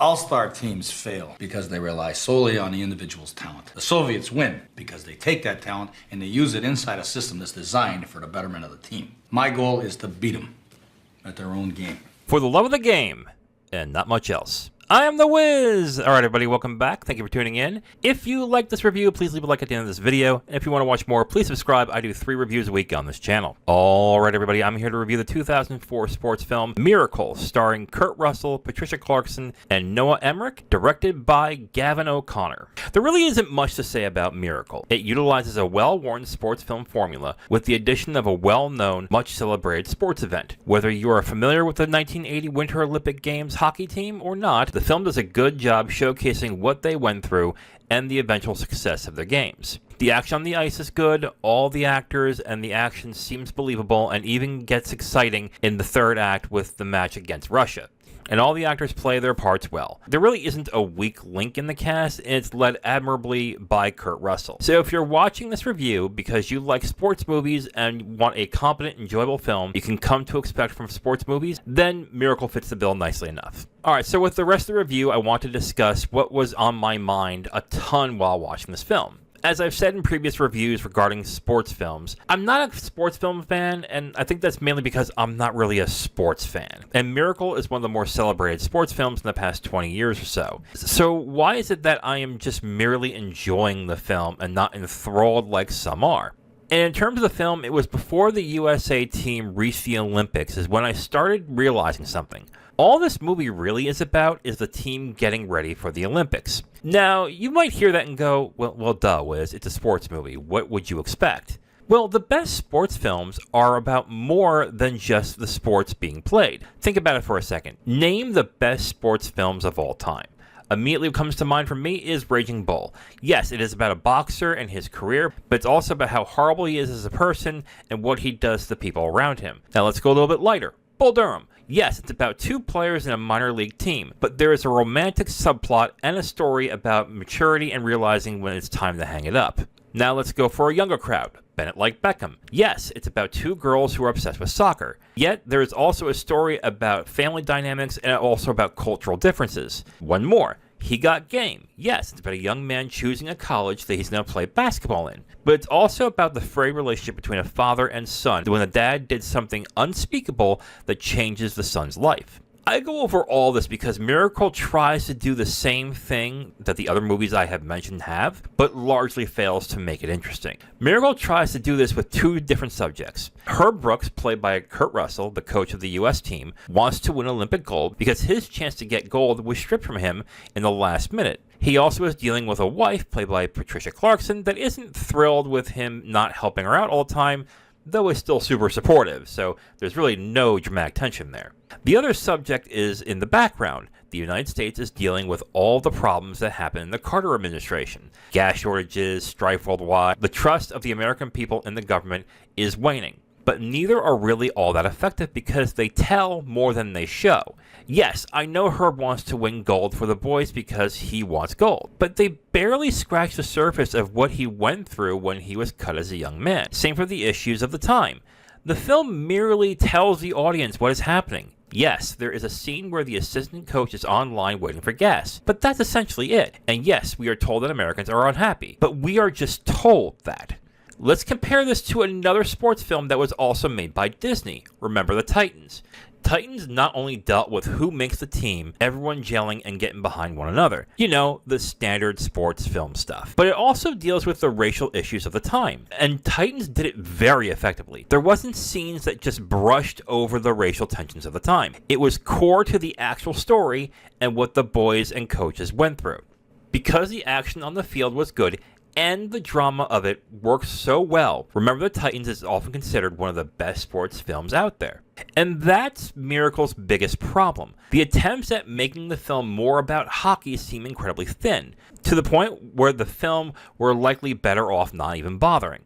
All-star teams fail because they rely solely on the individual's talent. The Soviets win because they take that talent and they use it inside a system that's designed for the betterment of the team. My goal is to beat them at their own game. For the love of the game, and not much else. I am the Wiz! Alright everybody, welcome back. Thank you for tuning in. If you like this review, please leave a like at the end of this video. And if you want to watch more, please subscribe. I do 3 reviews a week on this channel. Alright everybody, I'm here to review the 2004 sports film Miracle, starring Kurt Russell, Patricia Clarkson, and Noah Emmerich, directed by Gavin O'Connor. There really isn't much to say about Miracle. It utilizes a well-worn sports film formula with the addition of a well-known, much-celebrated sports event. Whether you are familiar with the 1980 Winter Olympic Games hockey team or not, the film does a good job showcasing what they went through and the eventual success of their games. The action on the ice is good, all the actors and the action seems believable, and even gets exciting in the third act with the match against Russia. And all the actors play their parts well. There really isn't a weak link in the cast, and it's led admirably by Kurt Russell. So if you're watching this review because you like sports movies and want a competent, enjoyable film you can come to expect from sports movies, then Miracle fits the bill nicely enough. Alright, so with the rest of the review, I want to discuss what was on my mind a ton while watching this film. As I've said in previous reviews regarding sports films, I'm not a sports film fan, and I think that's mainly because I'm not really a sports fan. And Miracle is one of the more celebrated sports films in the past 20 years or so. So why is it that I am just merely enjoying the film and not enthralled like some are? And in terms of the film, it was before the USA team reached the Olympics is when I started realizing something. All this movie really is about is the team getting ready for the Olympics. Now, you might hear that and go, well duh, Wiz, it's a sports movie. What would you expect? Well, the best sports films are about more than just the sports being played. Think about it for a second. Name the best sports films of all time. Immediately what comes to mind for me is Raging Bull. Yes, it is about a boxer and his career, but it's also about how horrible he is as a person and what he does to the people around him. Now let's go a little bit lighter. Bull Durham. Yes, it's about 2 players in a minor league team, but there is a romantic subplot and a story about maturity and realizing when it's time to hang it up. Now let's go for a younger crowd. Bennett Like Beckham. Yes, it's about 2 girls who are obsessed with soccer. Yet, there is also a story about family dynamics and also about cultural differences. One more. He Got Game. Yes, it's about a young man choosing a college that he's going to play basketball in. But it's also about the frayed relationship between a father and son when the dad did something unspeakable that changes the son's life. I go over all this because Miracle tries to do the same thing that the other movies I have mentioned have, but largely fails to make it interesting. Miracle tries to do this with 2 different subjects. Herb Brooks, played by Kurt Russell, the coach of the US team, wants to win Olympic gold because his chance to get gold was stripped from him in the last minute. He also is dealing with a wife, played by Patricia Clarkson, that isn't thrilled with him not helping her out all the time, though is still super supportive, so there's really no dramatic tension there. The other subject is in the background. The United States is dealing with all the problems that happened in the Carter administration. Gas shortages, strife worldwide. The trust of the American people in the government is waning. But neither are really all that effective because they tell more than they show. Yes, I know Herb wants to win gold for the boys because he wants gold, but they barely scratch the surface of what he went through when he was cut as a young man. Same for the issues of the time. The film merely tells the audience what is happening. Yes, there is a scene where the assistant coach is online waiting for gas, but that's essentially it. And yes, we are told that Americans are unhappy, but we are just told that. Let's compare this to another sports film that was also made by Disney, Remember the Titans. Titans not only dealt with who makes the team, everyone gelling and getting behind one another. You know, the standard sports film stuff. But it also deals with the racial issues of the time. And Titans did it very effectively. There wasn't scenes that just brushed over the racial tensions of the time. It was core to the actual story and what the boys and coaches went through. Because the action on the field was good, and the drama of it works so well, Remember the Titans is often considered one of the best sports films out there. And that's Miracle's biggest problem. The attempts at making the film more about hockey seem incredibly thin, to the point where the film were likely better off not even bothering.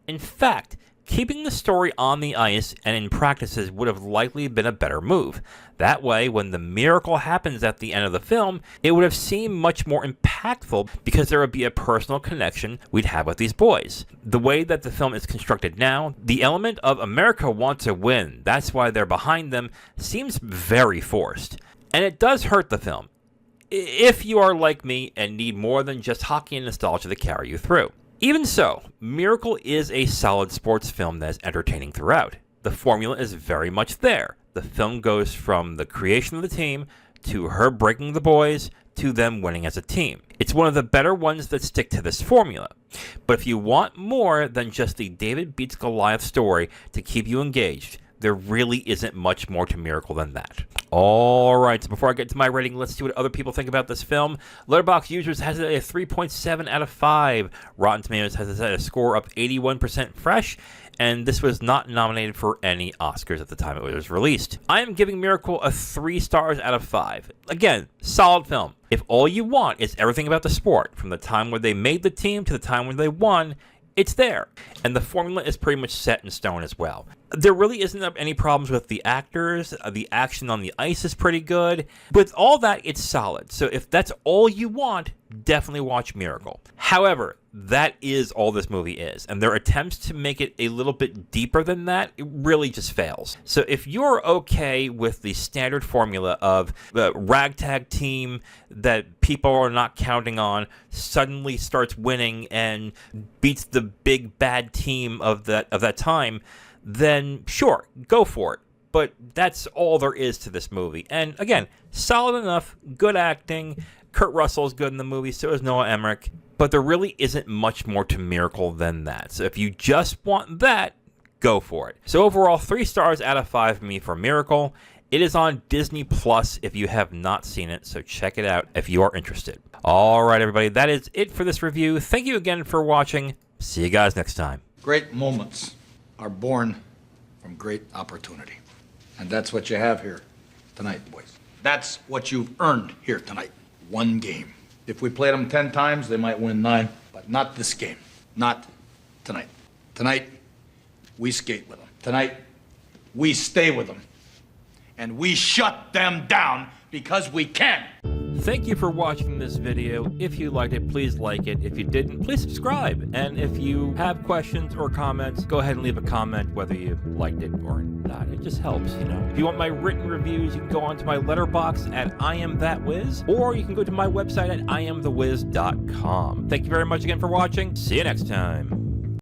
In fact, keeping the story on the ice and in practices would have likely been a better move. That way, when the miracle happens at the end of the film, it would have seemed much more impactful because there would be a personal connection we'd have with these boys. The way that the film is constructed now, the element of America wants to win, that's why they're behind them, seems very forced. And it does hurt the film. if you are like me and need more than just hockey and nostalgia to carry you through. Even so, Miracle is a solid sports film that is entertaining throughout. The formula is very much there. The film goes from the creation of the team to her breaking the boys to them winning as a team. It's one of the better ones that stick to this formula. But if you want more than just the David beats Goliath story to keep you engaged, there really isn't much more to Miracle than that. Alright, so before I get to my rating, let's see what other people think about this film. Letterboxd users has it at a 3.7 out of 5. Rotten Tomatoes has it at a score of 81% fresh, and this was not nominated for any Oscars at the time it was released. I am giving Miracle a 3 stars out of 5. Again, solid film. If all you want is everything about the sport, from the time where they made the team to the time when they won, it's there. And the formula is pretty much set in stone as well. There really isn't any problems with the actors. The action on the ice is pretty good. With all that, it's solid. So if that's all you want, definitely watch Miracle. However, that is all this movie is. And their attempts to make it a little bit deeper than that, it really just fails. So if you're okay with the standard formula of the ragtag team that people are not counting on suddenly starts winning and beats the big bad team of that time, then sure, go for it. But that's all there is to this movie. And again, solid enough, good acting. Kurt Russell's good in the movie, so is Noah Emmerich. But there really isn't much more to Miracle than that. So if you just want that, go for it. So overall, 3 stars out of 5 for me for Miracle. It is on Disney Plus if you have not seen it, so check it out if you are interested. All right, everybody, that is it for this review. Thank you again for watching. See you guys next time. Great moments are born from great opportunity. And that's what you have here tonight, boys. That's what you've earned here tonight. 1 game. If we played them 10 times, they might win 9, but not this game. Not tonight. Tonight, we skate with them. Tonight, we stay with them. And we shut them down because we can. Thank you for watching this video. If you liked it, please like it. If you didn't, please subscribe. And if you have questions or comments, go ahead and leave a comment whether you liked it or not. It just helps, you know. If you want my written reviews, you can go onto my Letterboxd at IamThatWiz, or you can go to my website at IamTheWiz.com. Thank you very much again for watching. See you next time.